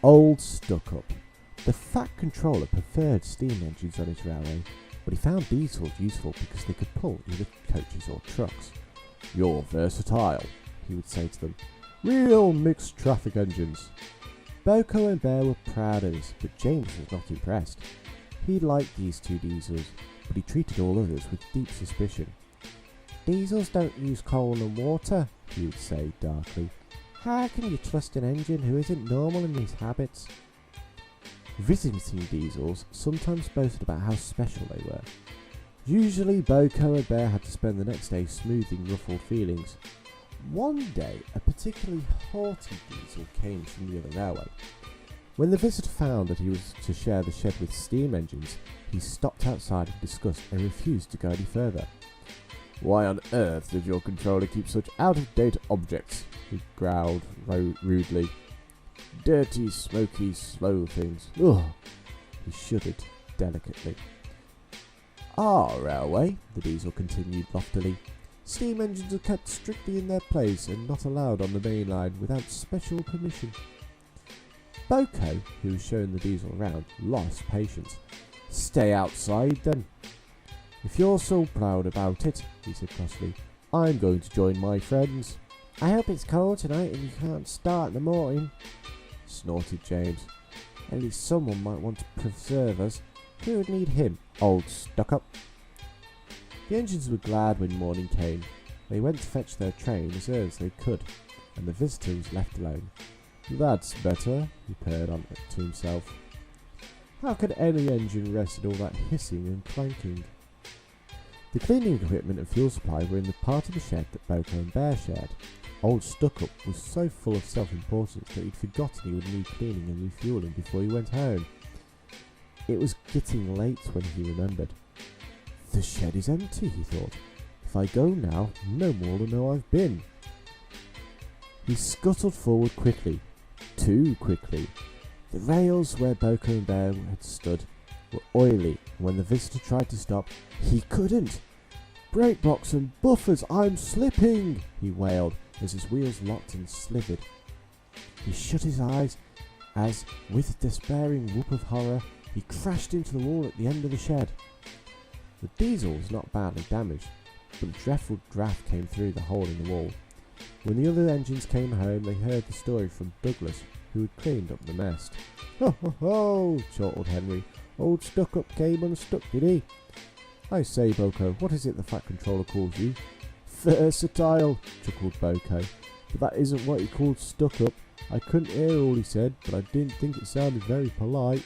Old Stuck-Up. The Fat Controller preferred steam engines on his railway, but he found diesels useful because they could pull either coaches or trucks. "You're versatile," he would say to them. "Real mixed traffic engines." Boko and Bear were proud of this, but James was not impressed. He liked these two diesels, but he treated all others with deep suspicion. "Diesels don't use coal and water," he would say darkly. "How can you trust an engine who isn't normal in his habits?" Visiting diesels sometimes boasted about how special they were. Usually Boko and Bear had to spend the next day smoothing ruffled feelings. One day, a particularly haughty diesel came from the other railway. When the visitor found that he was to share the shed with steam engines, he stopped outside in disgust and refused to go any further. "Why on earth did your controller keep such out-of-date objects?" he growled rudely. "Dirty, smoky, slow things. Ugh!" He shuddered delicately. "Our railway," the diesel continued loftily. "Steam engines are kept strictly in their place and not allowed on the main line without special permission." Boko, who was showing the diesel around, lost patience. "Stay outside then." "If you're so proud about it," he said crossly, "I'm going to join my friends." "I hope it's cold tonight and you can't start in the morning," snorted James. "At least someone might want to preserve us. Who would need him, old Stuck-Up?" The engines were glad when morning came. They went to fetch their train as early as they could, and the visitor was left alone. "That's better," he purred on to himself. How could any engine rest in all that hissing and clanking? The cleaning equipment and fuel supply were in the part of the shed that Boko and Bear shared. Old Stuck-Up was so full of self-importance that he'd forgotten he would need cleaning and refueling before he went home. It was getting late when he remembered. "The shed is empty," he thought. "If I go now, no one will know I've been." He scuttled forward quickly. Too quickly. The rails where Boko and Bear had stood were oily, and when the visitor tried to stop, he couldn't. "Brake blocks and buffers, I'm slipping!" he wailed as his wheels locked and slithered. He shut his eyes as, with a despairing whoop of horror, he crashed into the wall at the end of the shed. The diesel was not badly damaged, but a dreadful draft came through the hole in the wall. When the other engines came home, they heard the story from Douglas, who had cleaned up the mess. "Ho ho ho!" chortled Henry. "Old Stuck-Up came unstuck, did he?" "I say, Boko, what is it the Fat Controller calls you?" "Versatile," chuckled Boko. "But that isn't what he called Stuck-Up. I couldn't hear all he said, but I didn't think it sounded very polite."